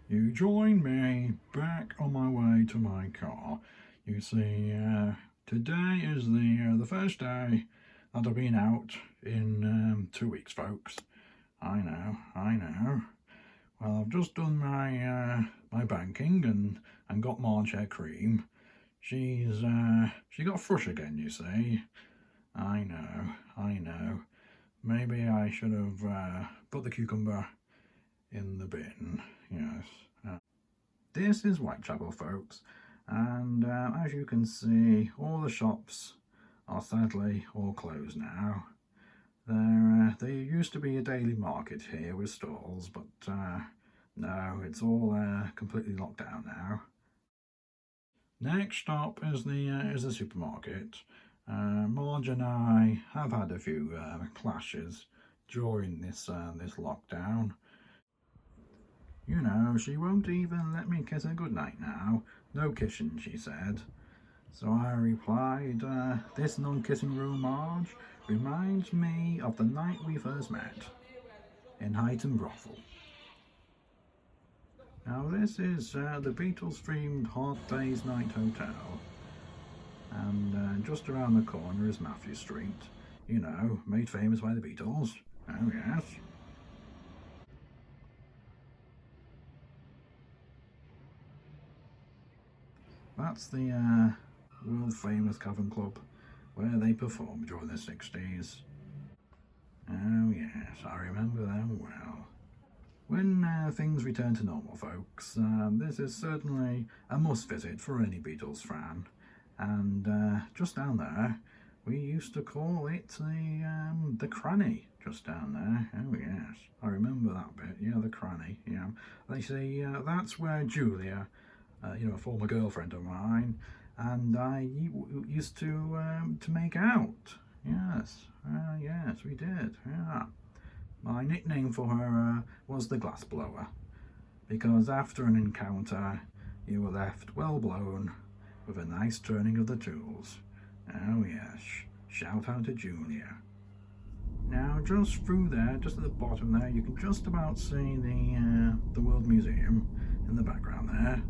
You join me back on my way to my car. You see, today is the first day that I've been out in 2 weeks, folks. I know. Well, I've just done my banking and got Marge her cream. She got thrush again, you see. I know. Maybe I should have put the cucumber in the bin. Yes. This is Whitechapel, folks, and as you can see, all the shops are sadly all closed now. There used to be a daily market here with stalls, but no, it's all completely locked down now. Next stop is the supermarket. Marge and I have had a few clashes during this lockdown. You know, she won't even let me kiss her goodnight now. No kissing, she said. So I replied, this non-kissing rule, Marge, reminds me of the night we first met in Highton Brothel. Now this is the Beatles themed Hot Days Night Hotel, and just around the corner is Matthew Street, you know, made famous by the Beatles. Oh yes. That's the world famous Cavern Club where they performed during the 60s. Oh yes, I remember them well. When things return to normal, folks, this is certainly a must visit for any Beatles fan. And just down there, we used to call it the cranny, just down there. Oh yes, I remember that bit. Yeah, the cranny. Yeah, they say that's where Julia, a former girlfriend of mine, and I used to make out. Yes, yes, we did. Yeah. My nickname for her was the glass blower, because after an encounter, you were left well blown with a nice turning of the tools. Oh yes, shout out to Julia. Now just through there, just at the bottom there, you can just about see the World Museum in the background there.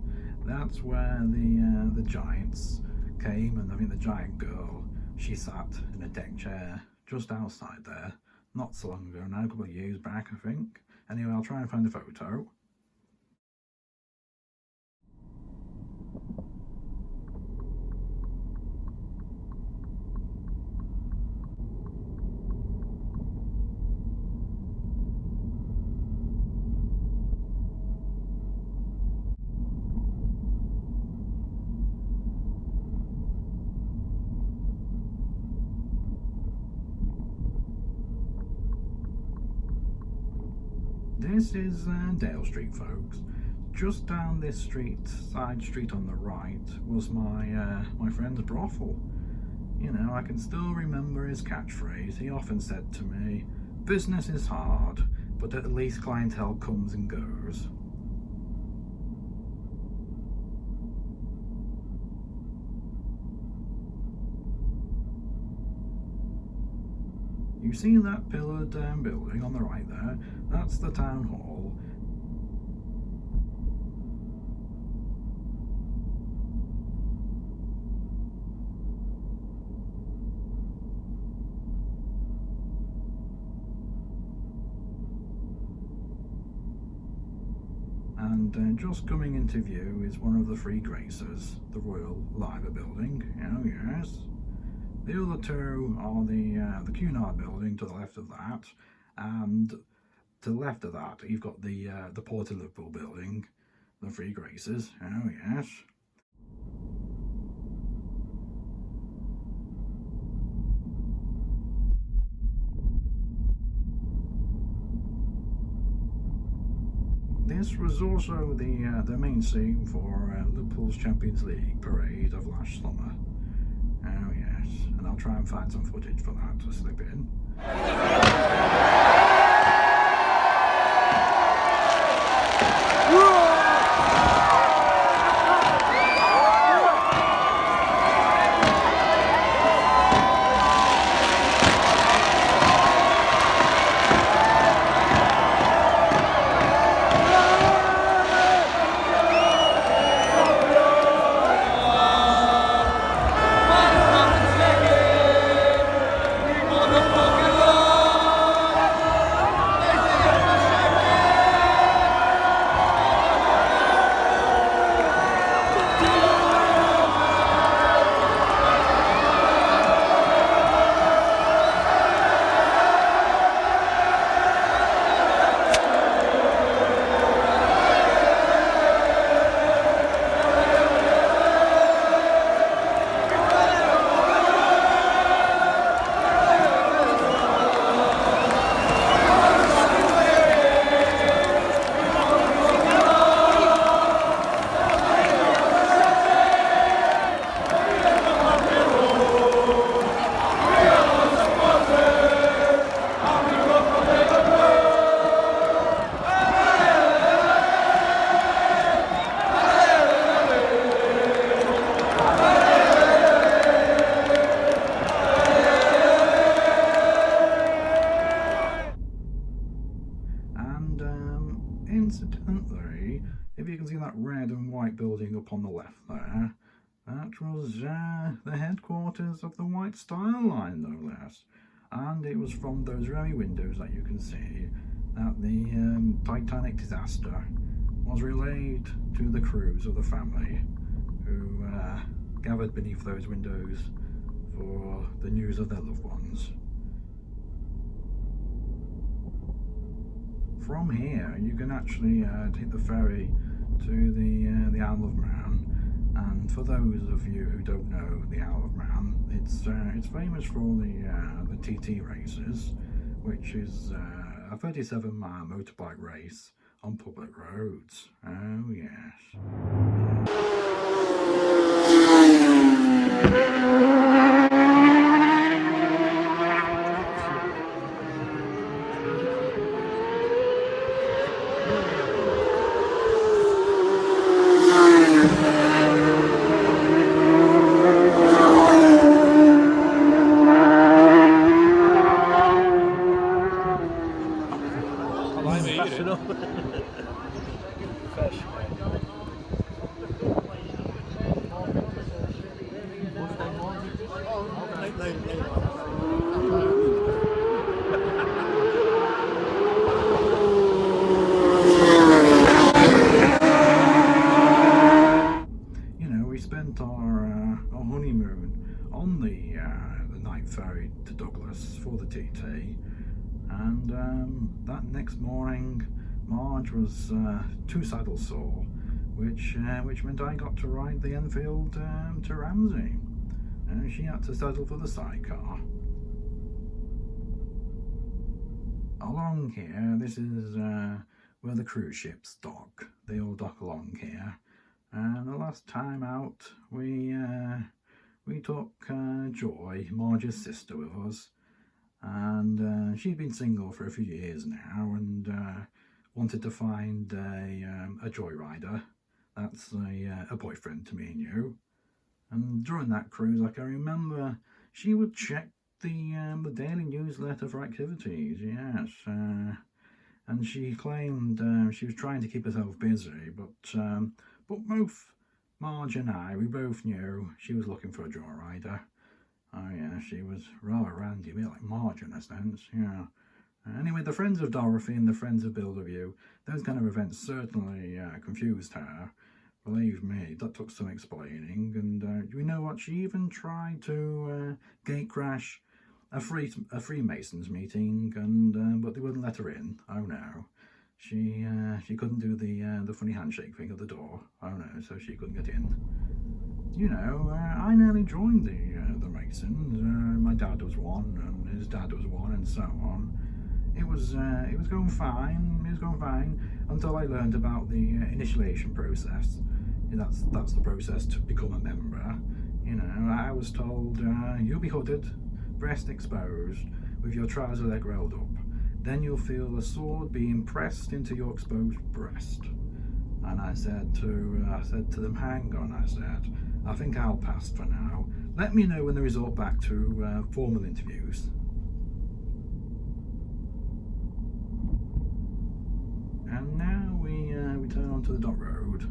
That's where the giants came, and I think the giant girl, she sat in a deck chair just outside there, not so long ago now, a couple of years back I think. Anyway, I'll try and find a photo. This is Dale Street, folks. Just down this side street on the right, was my friend's brothel. You know, I can still remember his catchphrase. He often said to me, "Business is hard, but at least clientele comes and goes." You see that pillared building on the right there? That's the town hall. And just coming into view is one of the Three Graces, the Royal Liver Building. Oh yes. The other two are the Cunard Building to the left of that, and to the left of that you've got the Port of Liverpool Building, the Three Graces. Oh yes. This was also the main scene for Liverpool's Champions League parade of last summer. Oh yes, and I'll try and find some footage for that to slip in. up on the left there, that was the headquarters of the White Star Line, no less. And it was from those very windows that you can see that the Titanic disaster was relayed to the crews of the family who gathered beneath those windows for the news of their loved ones. From here you can actually take the ferry to the Isle of Man, and for those of you who don't know the Isle of Man, it's famous for the TT races, which is a 37-mile motorbike race on public roads. Oh yes. We spent our honeymoon on the night ferry to Douglas for the TT, and that next morning Marge was too saddle sore, which meant I got to ride the Enfield to Ramsey, and she had to settle for the sidecar. Along here, this is where the cruise ships dock. They all dock along here. And the last time out, we took Joy, Marge's sister, with us, and she'd been single for a few years now, and wanted to find a joyrider. That's a boyfriend to me and you. And during that cruise, I can remember she would check the daily newsletter for activities. Yes, and she claimed she was trying to keep herself busy, but both Marge and I, we both knew she was looking for a joyrider. Oh yeah, she was rather randy, a bit like Marge in a sense, yeah. Anyway, the friends of Dorothy and the friends of Builderview, those kind of events certainly confused her. Believe me, that took some explaining, and do you know what? She even tried to gate crash a Freemasons meeting, and but they wouldn't let her in. Oh no. She couldn't do the funny handshake thing at the door. Oh no, so she couldn't get in. You know, I nearly joined the Masons. My dad was one, and his dad was one, and so on. It was going fine. It was going fine until I learned about the initiation process. That's the process to become a member. You know, I was told you'll be hooded, breast exposed, with your trouser leg rolled up. Then you'll feel a sword being pressed into your exposed breast. And I said to them, hang on, I said, I think I'll pass for now. Let me know when they resort back to formal interviews. And now we turn onto the dock road.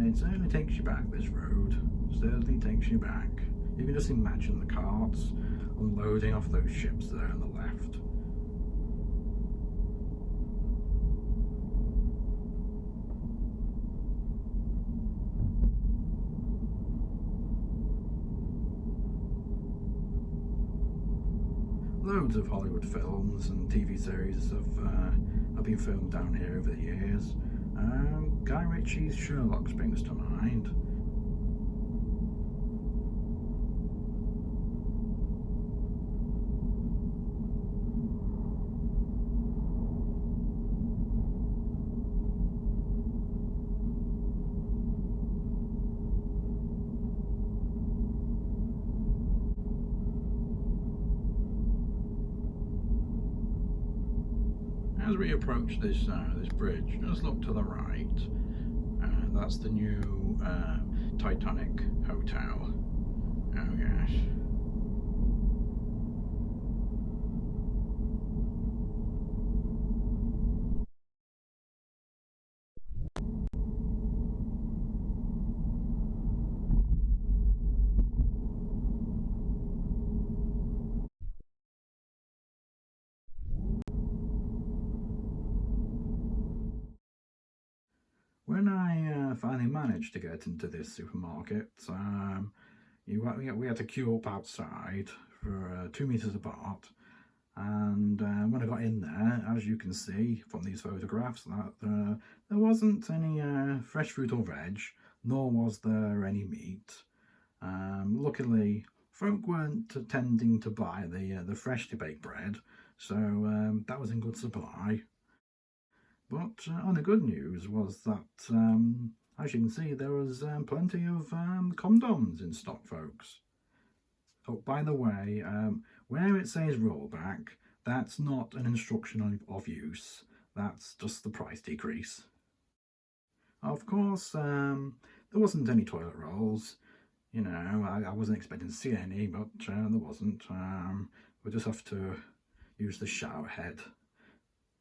It certainly takes you back, this road. Certainly takes you back. You can just imagine the carts unloading off those ships there on the left. Loads of Hollywood films and TV series have been filmed down here over the years. Guy Ritchie's Sherlock springs to mind. As we approach this bridge, just look to the right. That's the new Titanic Hotel. Oh yes. When I finally managed to get into this supermarket, we had to queue up outside for 2 meters apart. And when I got in there, as you can see from these photographs, that there wasn't any fresh fruit or veg, nor was there any meat. Luckily, folk weren't tending to buy the freshly baked bread, so that was in good supply. But on the good news was that, as you can see, there was plenty of condoms in stock, folks. Oh, by the way, where it says rollback, that's not an instruction of use. That's just the price decrease. Of course, there wasn't any toilet rolls. You know, I wasn't expecting to see any, but there wasn't. We'll just have to use the shower head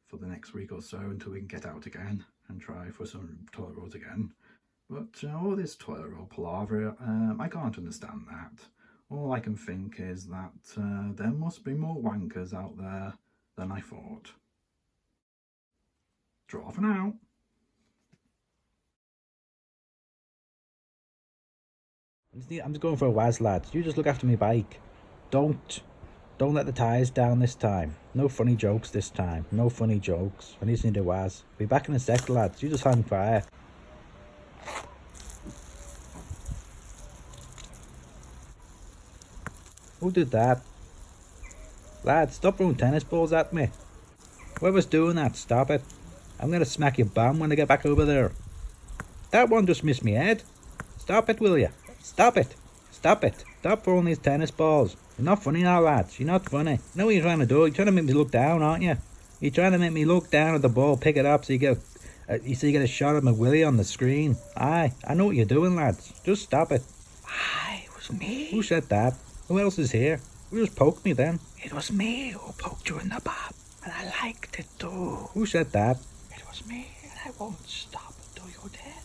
for the next week or so until we can get out again and try for some toilet rolls again. But all this toilet roll palaver, I can't understand that. All I can think is that there must be more wankers out there than I thought. Draw for now. I'm just going for a waz, lads. You just look after my bike. Don't let the tyres down this time. No funny jokes this time. No funny jokes. I just need a waz. Be back in a sec, lads. You just hang fire. Who did that? Lads, stop throwing tennis balls at me. Whoever's doing that, stop it. I'm gonna smack your bum when I get back over there. That one just missed me head. Stop it, will you? Stop it. Stop it. Stop throwing these tennis balls. You're not funny now, lads. You're not funny. You know what you're trying to do? You're trying to make me look down, aren't you? You're trying to make me look down at the ball, pick it up so you get a shot of my willy on the screen. Aye, I know what you're doing, lads. Just stop it. Aye, it was me. Who said that? Who else is here? Who just poked me then? It was me who poked you in the bum, and I liked it too. Who said that? It was me, and I won't stop till you're dead.